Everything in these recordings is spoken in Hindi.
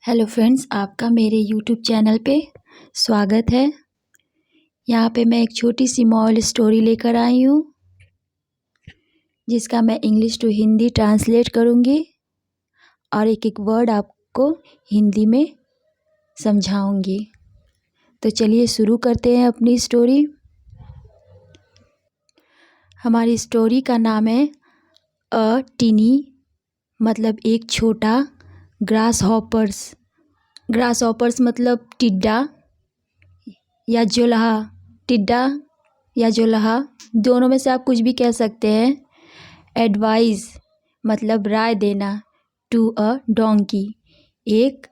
हेलो फ्रेंड्स, आपका मेरे यूट्यूब चैनल पे स्वागत है। यहाँ पे मैं एक छोटी सी मॉरल स्टोरी लेकर आई हूँ, जिसका मैं इंग्लिश टू हिंदी ट्रांसलेट करूँगी और एक एक वर्ड आपको हिंदी में समझाऊँगी। तो चलिए शुरू करते हैं अपनी स्टोरी। हमारी स्टोरी का नाम है अ टीनी, मतलब एक छोटा, ग्रास हॉपर्स मतलब टिड्डा या जोलहा। टिड्डा या जोलहा दोनों में से आप कुछ भी कह सकते हैं। एडवाइस मतलब राय देना। टू अ डोंकी एक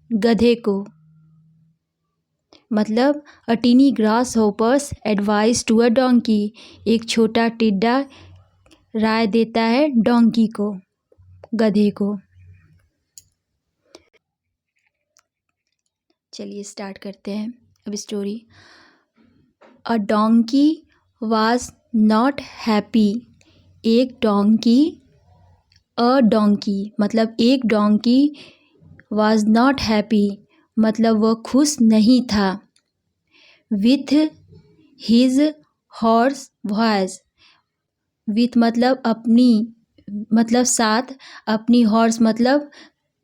गधे को, मतलब a tiny grasshopper's advice to a donkey, एक छोटा टिड्डा राय देता है डोंकी को, गधे को। चलिए स्टार्ट करते हैं अब story. A donkey was not happy, एक डोंकी, अ डोंकी मतलब एक डोंकी, वाज नॉट हैप्पी मतलब वह खुश नहीं था। With his horse voice, with मतलब अपनी, मतलब साथ, अपनी हॉर्स मतलब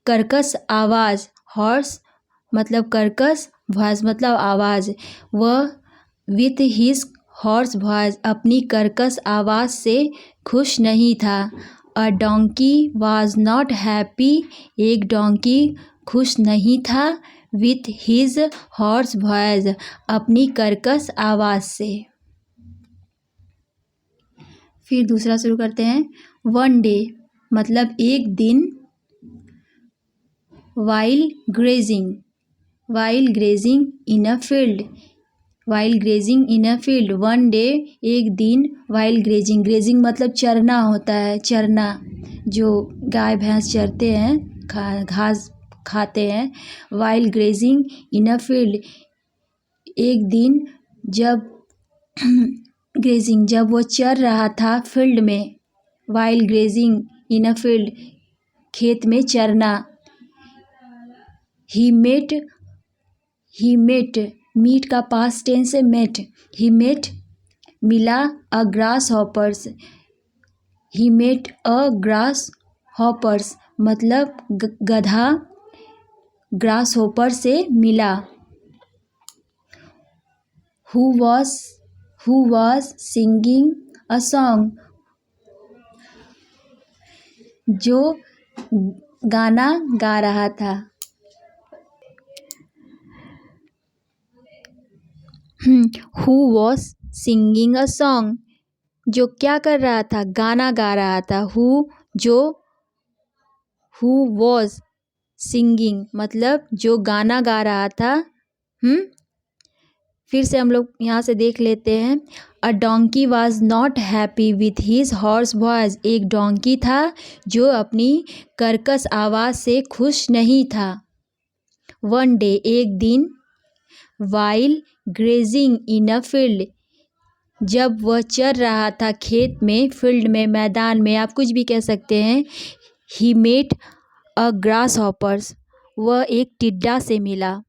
कर्कश आवाज़, हॉर्स मतलब कर्कश, वॉइस मतलब आवाज़। वह विथ हिज हॉर्स वॉइस अपनी कर्कश आवाज़ से खुश नहीं था। अ डोंकी वाज नॉट हैप्पी, एक डोंकी खुश नहीं था। विथ हिज हॉर्स वॉइस अपनी कर्कश आवाज़ से। फिर दूसरा शुरू करते हैं। वन डे मतलब एक दिन। While grazing in a field, while grazing in a field, one day एक दिन। वाइल ग्रेजिंग मतलब चरना होता है, चरना जो गाय भैंस चरते हैं, घास खाते हैं। While grazing in a field, एक दिन जब ग्रेजिंग जब वो चर रहा था फील्ड में। While grazing in a field खेत में चरना। ही मेट मीट का पास्ट टेंस है मेट। ही मेट मिला a grasshoppers, he met a grasshoppers मतलब गधा ग्रास हॉपर से मिला। Who was singing a song, जो गाना गा रहा था। Who was singing a song, जो क्या कर रहा था, गाना गा रहा था। हु वॉज सिंगिंग मतलब जो गाना गा रहा था। फिर से हम लोग यहाँ से देख लेते हैं। अ donkey was not happy with his horse voice, एक डोंकी था जो अपनी कर्कश आवाज़ से खुश नहीं था। वन डे एक दिन। While grazing in a field, जब वह चर रहा था खेत में, फील्ड में, मैदान में, आप कुछ भी कह सकते हैं। He met a grasshoppers, वह एक टिड्डा से मिला।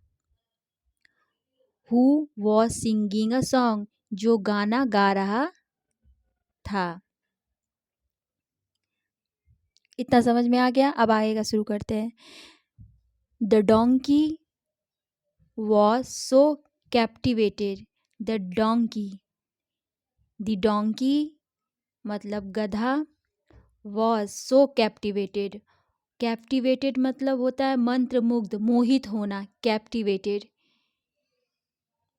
Who was singing a song, जो गाना गा रहा था। इतना समझ में आ गया। अब आगे का शुरू करते हैं। The donkey was so captivated, the donkey मतलब गधा, वॉज सो कैप्टिवेटेड, कैप्टिवेटेड मतलब होता है मंत्रमुग्ध, मोहित होना, captivated.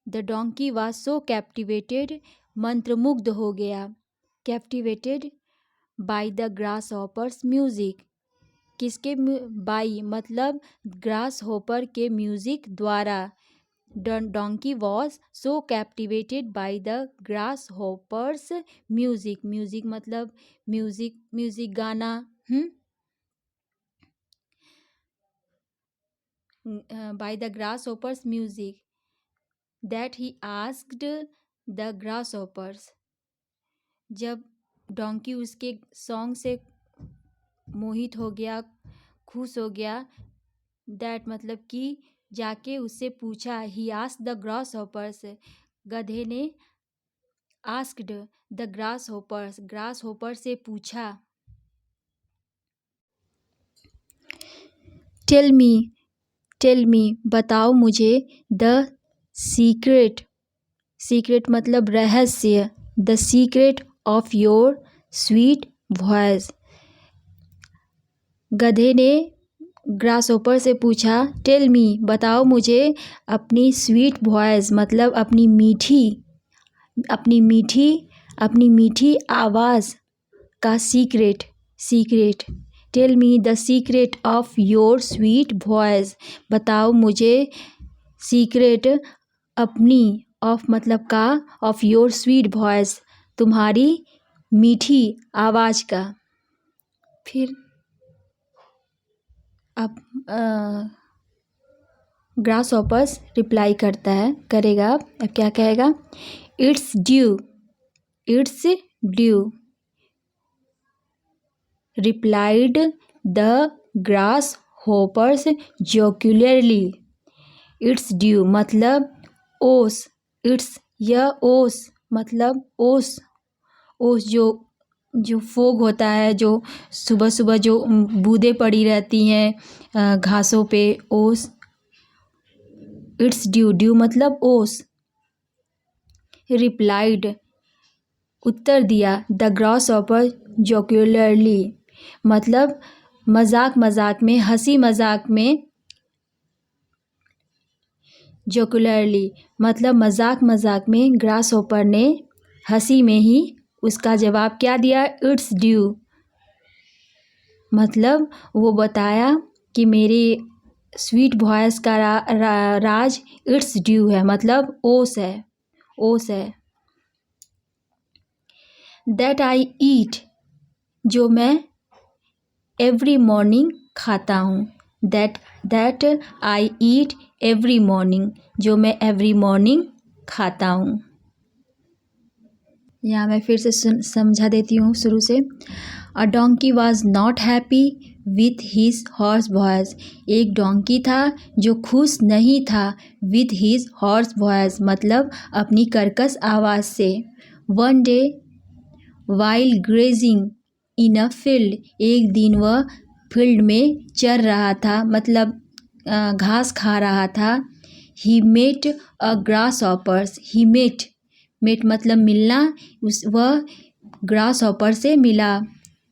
The donkey was so captivated मंत्रमुग्ध हो गया। Captivated by the grass hoppers music, किसके बाई मतलब ग्रास हॉपर के म्यूजिक द्वारा। Donkey was so captivated by the grass hoppers music मतलब म्यूजिक गाना। by the grasshoppers music that he asked the grasshoppers, जब डोंकी उसके सॉन्ग से मोहित हो गया, खुश हो गया। दैट मतलब कि जाके उससे पूछा। He asked the grass hoppers, गधे ने आस्क्ड द ग्रास होपर से पूछा। टेल मी बताओ मुझे। द सीक्रेट मतलब रहस्य। The secret of your sweet voice. गधे ने ग्रास होपर से पूछा, टेल मी बताओ मुझे अपनी स्वीट वॉइस मतलब अपनी मीठी आवाज़ का secret. Tell me the secret of your sweet voice. बताओ मुझे सीक्रेट अपनी, ऑफ मतलब का, ऑफ योर स्वीट वॉइस तुम्हारी मीठी आवाज़ का। फिर अब ग्रास हॉपर्स रिप्लाई करेगा। अब क्या कहेगा? It's due replied the grasshoppers jocularly. It's due मतलब ओस। यह ओस मतलब ओस जो फोग होता है, जो सुबह सुबह जो बूंदें पड़ी रहती हैं घासों पे, ओस। इट्स ड्यू मतलब ओस। रिप्लाइड उत्तर दिया। द ग्रासहॉपर जोक्युलरली मतलब मजाक में, हंसी मजाक में। जोक्युलरली मतलब मजाक में ग्रासहॉपर ने हंसी में ही उसका जवाब क्या दिया? इट्स ड्यू मतलब वो बताया कि मेरी स्वीट वॉइस का राज इट्स ड्यू है मतलब ओस है। दैट आई ईट जो मैं एवरी मॉर्निंग खाता हूँ। That I eat every morning जो मैं एवरी मॉर्निंग खाता हूँ। यहाँ मैं फिर से समझा देती हूँ शुरू से। अ donkey was not happy with his horse voice. एक डोंकी था जो खुश नहीं था विथ हिज हॉर्स वॉइस मतलब अपनी कर्कश आवाज़ से। One day while grazing in a field एक दिन वह फील्ड में चर रहा था मतलब घास खा रहा था। He met a grasshoppers. He met मतलब मिलना। वह ग्रास हॉपर से मिला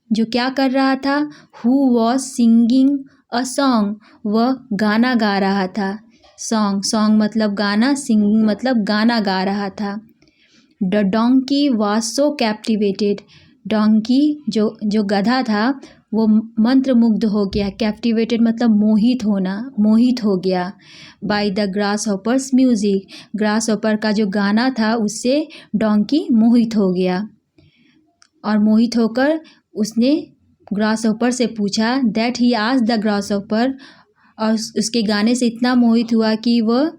जो क्या कर रहा था? Who was singing a song वह गाना गा रहा था। सॉन्ग मतलब गाना, सिंगिंग मतलब गाना गा रहा था। The donkey was so captivated donkey जो गधा था वो मंत्रमुग्ध हो गया। कैप्टिवेटेड मतलब मोहित हो गया। By the grass hoppers music grass hopper का जो गाना था उससे डोंकी मोहित हो गया। और मोहित होकर उसने ग्रास हॉपर से पूछा। That he asked the grass hopper और उसके गाने से इतना मोहित हुआ कि वह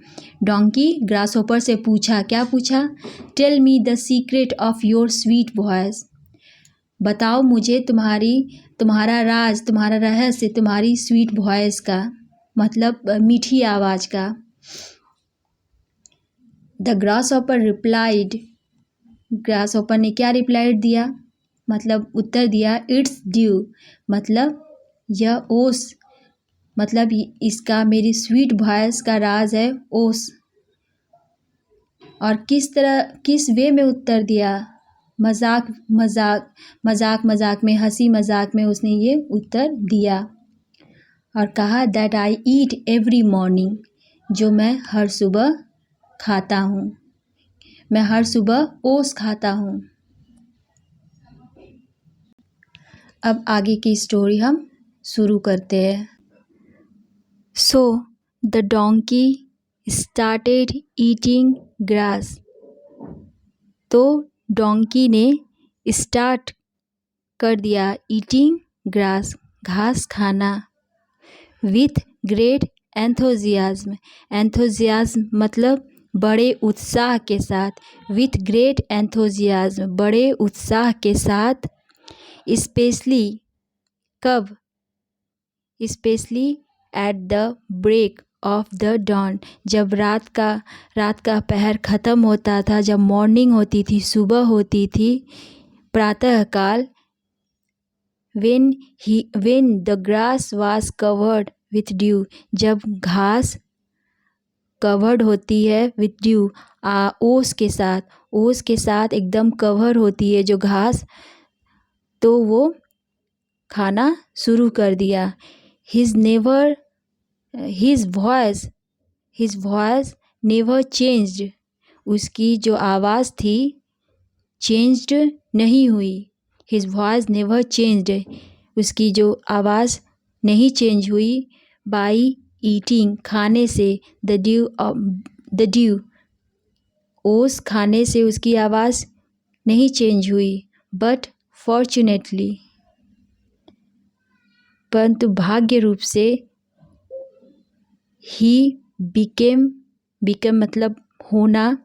डोंकी ग्रास हॉपर से पूछा। क्या पूछा? Tell me the secret of your sweet voice. बताओ मुझे तुम्हारा राज, तुम्हारा रहस्य तुम्हारी स्वीट वॉइस का मतलब मीठी आवाज़ का। The grass hopper replied grass hopper ने क्या रिप्लाइड दिया मतलब उत्तर दिया? इट्स ड्यू मतलब यह ओस मतलब इसका मेरी स्वीट वॉइस का राज है ओस। और किस वे में उत्तर दिया? मजाक में, हंसी मजाक में उसने ये उत्तर दिया और कहा that I eat every morning जो मैं हर सुबह खाता हूँ। मैं हर सुबह ओस खाता हूँ। अब आगे की स्टोरी हम शुरू करते हैं। So the donkey started eating grass. तो डोंकी ने स्टार्ट कर दिया ईटिंग ग्रास घास खाना। विथ ग्रेट एंथोजियाज्म मतलब बड़े उत्साह के साथ। विथ ग्रेट एंथोजियाज्म बड़े उत्साह के साथ। स्पेशली कब? Specially at the break of the dawn, जब रात का पहर ख़त्म होता था, जब मॉर्निंग होती थी, सुबह होती थी, प्रातःकाल, when the grass was covered with dew, जब घास कवर्ड होती है विथ ड्यू, ओस के साथ एकदम कवर होती है जो घास, तो वो खाना शुरू कर दिया। his voice never changed, उसकी जो आवाज़ थी चेंज्ड नहीं हुई। his voice never changed, उसकी जो आवाज़ नहीं चेंज हुई। by eating, खाने से, the dew, ओस खाने से उसकी आवाज़ नहीं चेंज हुई। but fortunately, परंतु भाग्य रूप से, he became मतलब होना,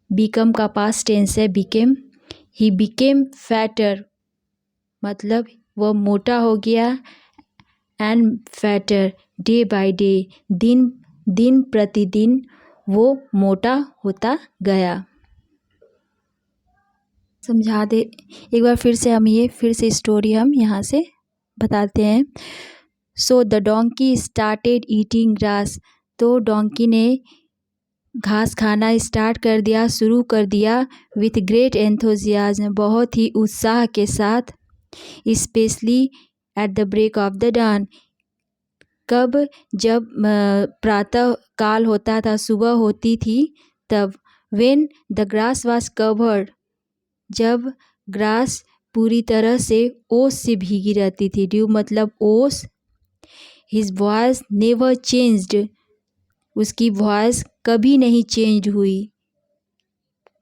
become का past tense है became, he became fatter मतलब वह मोटा हो गया, and fatter day by day, दिन प्रतिदिन वो मोटा होता गया। समझा दे एक बार फिर से स्टोरी हम यहाँ से बताते हैं। So the donkey started eating grass, तो डोंकी ने घास खाना स्टार्ट कर दिया, शुरू कर दिया। विथ ग्रेट एंथुजियाज्म, बहुत ही उत्साह के साथ। Specially at the break of the dawn, कब, जब प्रातः काल होता था, सुबह होती थी तब। When the grass was covered, जब ग्रास पूरी तरह से ओस से भीगी रहती थी, ड्यू मतलब ओस। हिज वॉइस नेवर चेंज्ड, उसकी वॉइस कभी नहीं चेंज हुई,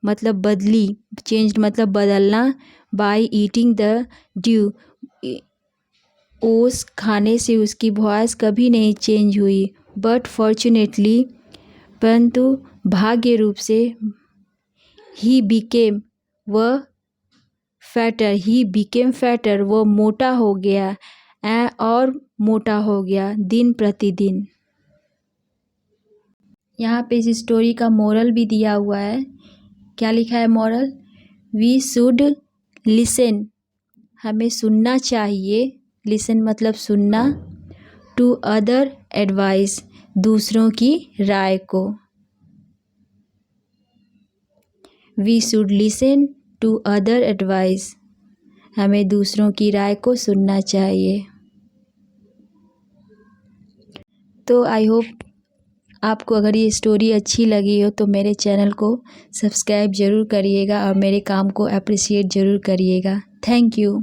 मतलब बदली, चेंज्ड मतलब बदलना। बाय ईटिंग द ड्यू, ओस खाने से उसकी वॉइस कभी नहीं चेंज हुई। बट फॉर्चुनेटली, परंतु भाग्य रूप से, ही बिकेम, वह फैटर, वह मोटा हो गया, और मोटा हो गया दिन प्रतिदिन। यहाँ पे इस स्टोरी का मोरल भी दिया हुआ है। क्या लिखा है मोरल? वी शुड लिसन, हमें सुनना चाहिए, लिसन मतलब सुनना, टू अदर एडवाइस, दूसरों की राय को। We should listen to other advice, हमें दूसरों की राय को सुनना चाहिए। तो आई होप आपको अगर ये स्टोरी अच्छी लगी हो तो मेरे चैनल को सब्सक्राइब ज़रूर करिएगा और मेरे काम को अप्रिशिएट ज़रूर करिएगा। Thank you.